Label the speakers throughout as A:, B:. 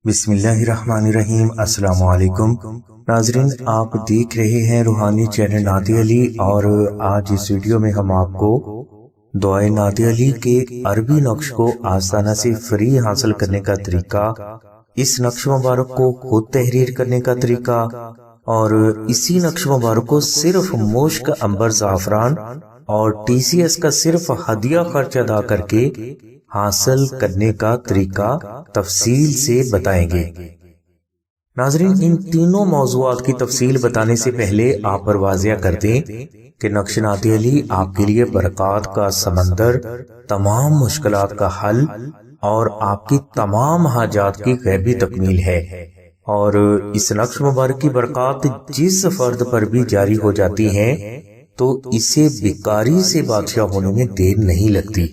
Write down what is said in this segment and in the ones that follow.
A: بسم اللہ الرحمن الرحیم۔ السلام علیکم ناظرین، آپ دیکھ رہے ہیں روحانی چینل نادی علی، اور آج اس ویڈیو میں ہم آپ کو دعائے نادی علی کے عربی نقش کو آستانہ سے فری حاصل کرنے کا طریقہ، اس نقش مبارک کو خود تحریر کرنے کا طریقہ، اور اسی نقش مبارک کو صرف مشک، عنبر، زعفران اور TCS کا صرف ہدیہ خرچ ادا کر کے حاصل کرنے کا طریقہ تفصیل سے بتائیں گے۔ ناظرین، ان تینوں موضوعات کی تفصیل بتانے سے پہلے آپ پر واضح کر دیں کہ نقش نادی علی آپ کے لیے برکات کا سمندر، تمام مشکلات کا حل اور آپ کی تمام حاجات کی غیبی تکمیل ہے، اور اس نقش مبارک کی برکات جس فرد پر بھی جاری ہو جاتی ہیں تو اسے بیکاری سے بادشاہ ہونے میں دیر نہیں لگتی۔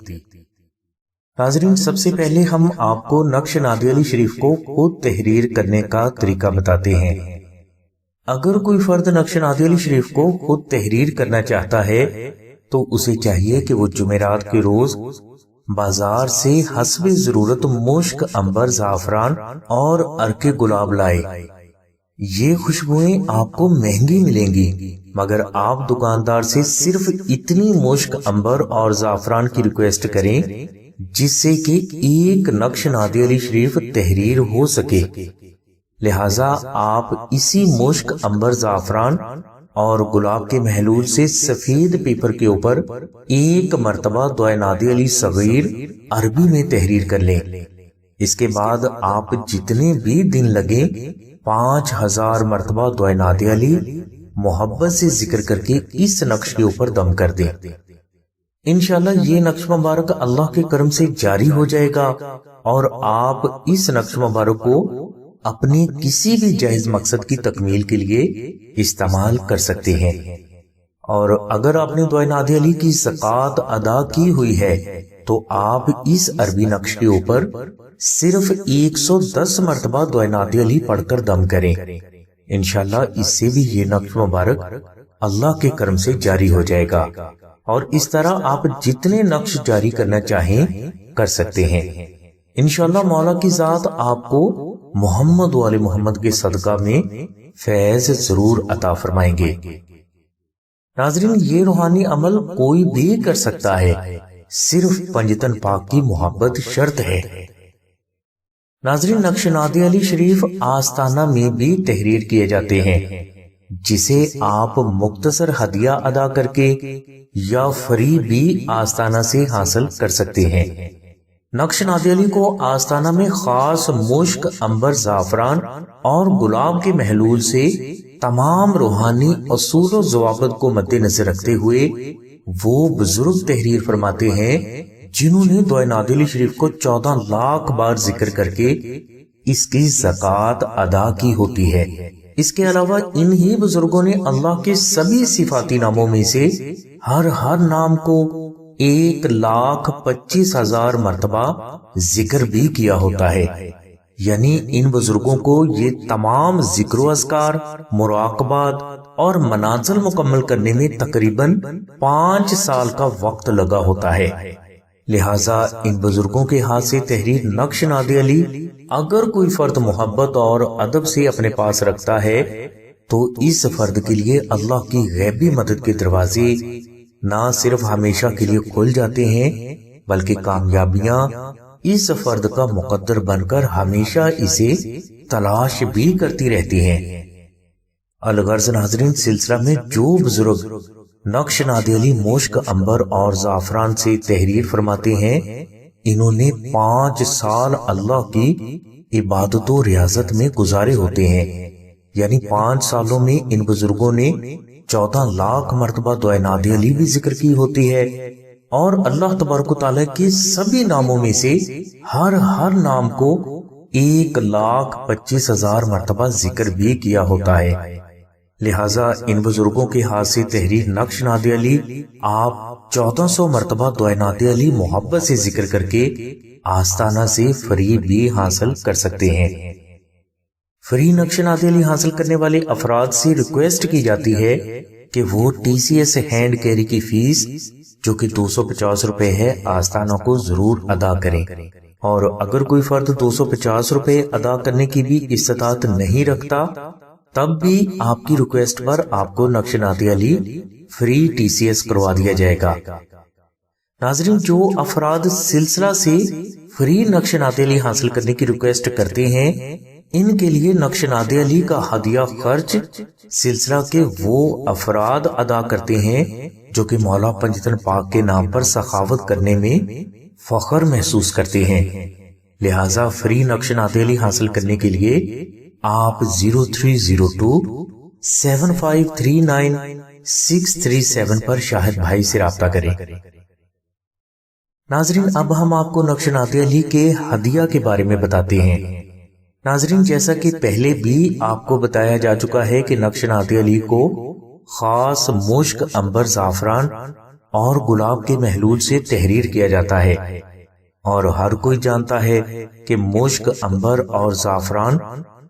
A: ناظرین، سب سے پہلے ہم آپ کو نقش نادی علی شریف کو خود تحریر کرنے کا طریقہ بتاتے ہیں۔ اگر کوئی فرد نقش نادی علی شریف کو خود تحریر کرنا چاہتا ہے تو اسے چاہیے کہ وہ جمعرات کے روز بازار سے حسب ضرورت مشک، عنبر، زعفران اور عرق گلاب لائے۔ یہ خوشبوئیں آپ کو مہنگی ملیں گی، مگر آپ دکاندار سے صرف اتنی مشک، عنبر اور زعفران کی ریکویسٹ کریں جس سے کہ ایک نقش نادی علی شریف تحریر ہو سکے۔ لہٰذا آپ اسی مشک، عنبر، زعفران اور گلاب کے محلول سے سفید پیپر کے اوپر ایک مرتبہ دعائے نادی علی صغیر عربی میں تحریر کر لیں۔ اس کے بعد آپ جتنے بھی دن لگیں 5000 مرتبہ دعائے نادی علی محبت سے ذکر کر کے اس نقش کے اوپر دم کر دیں۔ انشاءاللہ یہ نقش مبارک اللہ کے کرم سے جاری ہو جائے گا، اور آپ اس نقش مبارک کو اپنے کسی بھی جائز مقصد کی تکمیل کے لیے استعمال کر سکتے ہیں۔ اور اگر آپ نے دعائے نادی علی کی زکوٰۃ ادا کی ہوئی ہے تو آپ اس عربی نقش کے اوپر صرف 110 مرتبہ دعائے نادی علی پڑھ کر دم کریں۔ انشاءاللہ اس سے بھی یہ نقش مبارک اللہ کے کرم سے جاری ہو جائے گا، اور اس طرح آپ جتنے نقش جاری کرنا چاہیں کر سکتے ہیں۔ انشاءاللہ مولا کی ذات آپ کو محمد و آل محمد کے صدقہ میں فیض ضرور عطا فرمائیں گے۔ ناظرین، یہ روحانی عمل کوئی بھی کر سکتا ہے، صرف پنجتن پاک کی محبت شرط ہے۔ ناظرین، نقش نادی علی شریف آستانہ میں بھی تحریر کیے جاتے ہیں، جسے آپ مختصر ہدیہ ادا کر کے یا فری بھی آستانہ سے حاصل کر سکتے ہیں۔ نقش نادی علی کو آستانہ میں خاص مشک، عنبر، زعفران اور گلاب کے محلول سے تمام روحانی اصول و ضوابط کو مد نظر رکھتے ہوئے وہ بزرگ تحریر فرماتے ہیں جنہوں نے دعائے نادی علی شریف کو 14 لاکھ بار ذکر کر کے اس کی زکوٰۃ ادا کی ہوتی ہے۔ اس کے علاوہ انہی بزرگوں نے اللہ کے سبھی صفاتی ناموں میں سے ہر نام کو 1,25,000 مرتبہ ذکر بھی کیا ہوتا ہے۔ یعنی ان بزرگوں کو یہ تمام ذکر و اذکار، مراقبات اور منازل مکمل کرنے میں تقریباً 5 سال کا وقت لگا ہوتا ہے۔ لہٰذا ان بزرگوں کے ہاتھ سے تحریر نقش نادی علی اگر کوئی فرد محبت اور ادب سے اپنے پاس رکھتا ہے تو اس فرد کے لیے اللہ کی غیبی مدد کے دروازے نہ صرف ہمیشہ کے لیے کھل جاتے ہیں بلکہ کامیابیاں اس فرد کا مقدر بن کر ہمیشہ اسے تلاش بھی کرتی رہتی ہیں۔ الغرض ناظرین، سلسلہ میں جو بزرگ نقش نادی علی مشک، عنبر اور زعفران سے تحریر فرماتے ہیں، انہوں نے 5 سال اللہ کی عبادت و ریاضت میں گزارے ہوتے ہیں۔ یعنی 5 سالوں میں ان بزرگوں نے 14 لاکھ مرتبہ دعائے نادی علی بھی ذکر کی ہوتی ہے، اور اللہ تبارک و تعالیٰ کے سبھی ناموں میں سے ہر نام کو 1,25,000 مرتبہ ذکر بھی کیا ہوتا ہے۔ لہٰذا ان بزرگوں کے ہاتھ سے تحریر نقش نادی علی آپ 1400 مرتبہ دعائے نادی علی محبت سے ذکر کر کے آستانہ سے فری بھی حاصل کر سکتے ہیں۔ فری نقش نادی علی حاصل کرنے والے افراد سے ریکویسٹ کی جاتی ہے کہ وہ TCS ہینڈ کیری کی فیس جو کہ 250 روپے ہے آستانہ کو ضرور ادا کریں، اور اگر کوئی فرد 250 روپے ادا کرنے کی بھی استطاعت نہیں رکھتا تب بھی آپ کی ریکویسٹ پر آپ کو نقش نعت علی فری TCS کروا دیا جائے گا۔ ناظرین، جو افراد سلسلہ سے فری نقش نعت علی حاصل کرنے کی ریکویسٹ کرتے ہیں ان کے لیے نقش نعت علی کا ہدیہ خرچ سلسلہ کے وہ افراد ادا کرتے ہیں جو کہ مولا پنجتن پاک کے نام پر سخاوت کرنے میں فخر محسوس کرتے ہیں۔ لہٰذا فری نقش نعت علی حاصل کرنے کے لیے آپ 03027539 پر شاہد بھائی سے رابطہ کریں۔ ناظرین، اب ہم آپ کو نقش نعت علی کے ہدیہ کے بارے میں بتاتے ہیں۔ ناظرین، جیسا کہ پہلے بھی آپ کو بتایا جا چکا ہے کہ نقش نعت علی کو خاص مشک، عنبر، زعفران اور گلاب کے محلول سے تحریر کیا جاتا ہے، اور ہر کوئی جانتا ہے کہ مشک، عنبر اور زعفران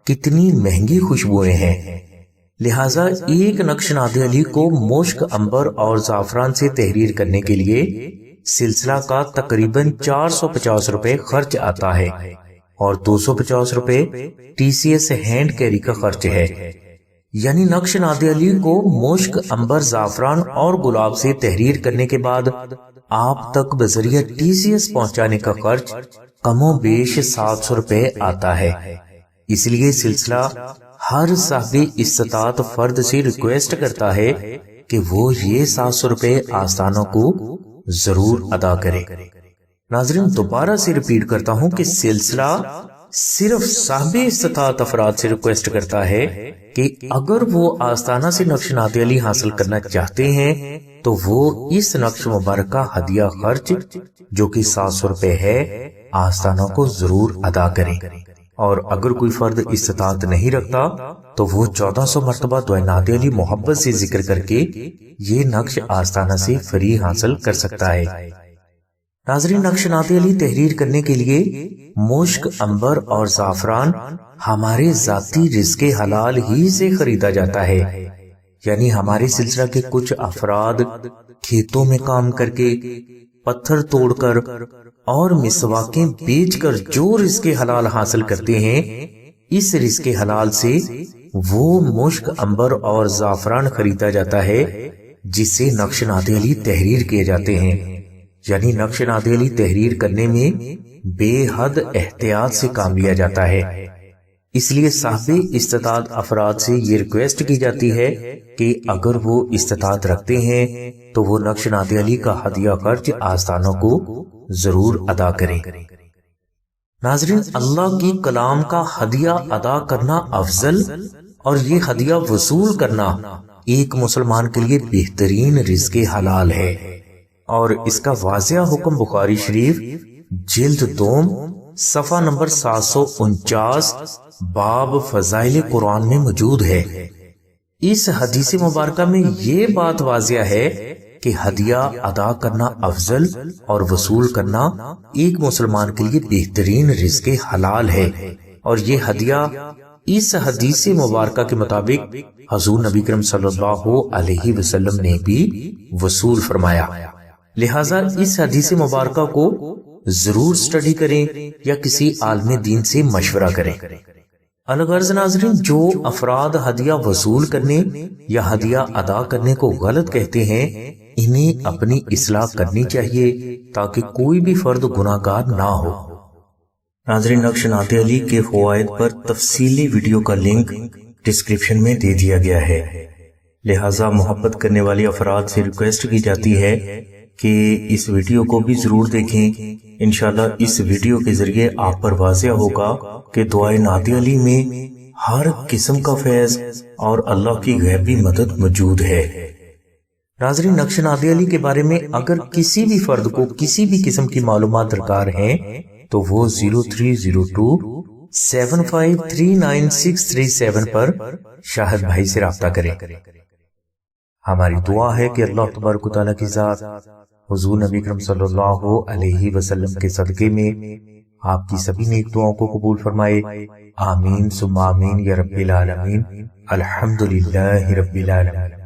A: کتنی مہنگی خوشبوئیں ہیں۔ لہٰذا ایک نقش نعت علی کو مشک، عنبر اور زعفران سے تحریر کرنے کے لیے سلسلہ کا تقریباً 450 روپے خرچ آتا ہے اور 250 روپے TCS ہینڈ کیری کا خرچ ہے۔ یعنی نقش نعت علی کو مشک، عنبر، زعفران اور گلاب سے تحریر کرنے کے بعد آپ تک بذریعہ TCS پہنچانے کا خرچ کم و بیش 700 روپے آتا ہے۔ اس لیے سلسلہ ہر صاحب استطاعت فرد سے ریکویسٹ کرتا ہے کہ وہ یہ 700 روپے آستانہ کو ضرور ادا کرے۔ ناظرین، دوبارہ سے ریپیٹ کرتا ہوں کہ سلسلہ صرف صاحب استطاعت افراد سے ریکویسٹ کرتا ہے کہ اگر وہ آستانہ سے نقش نعت علی حاصل کرنا چاہتے ہیں تو وہ اس نقش مبارک کا ہدیہ خرچ جو کہ 700 روپے ہے آستانہ کو ضرور ادا کریں، اور اگر کوئی فرد استطاعت نہیں رکھتا تو وہ 1400 مرتبہ دعائے نعت علی محبت سے ذکر کر کے یہ نقش آستانہ سے فری حاصل کر سکتا ہے۔ ناظرین، نقش نعت علی تحریر کرنے کے لیے مشک، عنبر اور زعفران ہمارے ذاتی رزق حلال ہی سے خریدا جاتا ہے۔ یعنی ہمارے سلسلہ کے کچھ افراد کھیتوں میں کام کر کے، پتھر توڑ کر اور مسواکیں بیچ کر جو رزق حلال حاصل کرتے ہیں، اس رزق حلال سے وہ مشک، عنبر اور زعفران خریدا جاتا ہے جس سے نقش نعت علی تحریر کیے جاتے ہیں۔ یعنی نقش نعت علی تحریر کرنے میں بے حد احتیاط سے کام لیا جاتا ہے۔ اس لیے صاحب استطاعت افراد سے یہ ریکویسٹ کی جاتی ہے کہ اگر وہ استطاعت رکھتے ہیں تو وہ نقش نعت علی کا ہدیہ خرچ آستانوں کو ضرور ادا کریں۔ ناظرین، اللہ کی کلام کا ہدیہ ادا کرنا افضل اور یہ ہدیہ وصول کرنا ایک مسلمان کے لیے بہترین رزق حلال ہے، اور اس کا واضح حکم بخاری شریف جلد 2 صفحہ نمبر 749 باب فضائل قرآن میں موجود ہے۔ اس حدیث مبارکہ میں یہ بات واضح ہے کہ ہدیہ ادا کرنا افضل اور وصول کرنا ایک مسلمان کے لیے بہترین رزق حلال ہے، اور یہ ہدیہ اس حدیث مبارکہ کے مطابق حضور نبی کریم صلی اللہ علیہ وسلم نے بھی وصول فرمایا۔ لہٰذا اس حدیث مبارکہ کو ضرور سٹڈی کریں یا کسی عالم دین سے مشورہ کریں۔ الغرض ناظرین، جو افراد ہدیہ وصول کرنے یا ہدیہ ادا کرنے کو غلط کہتے ہیں انہیں اپنی اصلاح کرنی چاہیے تاکہ کوئی بھی فرد گناہ گار نہ ہو۔ ناظرین، نقش نعت علی کے فوائد پر تفصیلی ویڈیو کا لنک ڈسکرپشن میں دے دیا گیا ہے، لہٰذا محبت کرنے والے افراد سے ریکویسٹ کی جاتی ہے کہ اس ویڈیو کو بھی ضرور دیکھیں۔ انشاءاللہ اس ویڈیو کے ذریعے آپ پر واضح ہوگا کہ دعائے نعت علی میں ہر قسم کا فیض اور اللہ کی غیبی مدد موجود ہے۔ ناظرین، نقش نعت علی کے بارے میں اگر کسی بھی فرد کو کسی بھی قسم کی معلومات درکار ہیں تو وہ 03027539 پر شاہد بھائی سے رابطہ کریں۔ ہماری دعا ہے کہ اللہ تبارک و تعالیٰ کی ذات حضور نبی کریم صلی اللہ علیہ وسلم کے صدقے میں آپ کی سبھی نیک دعاؤں کو قبول فرمائے۔ آمین ثم آمین یا رب العالمین۔ الحمدللہ رب العالمین۔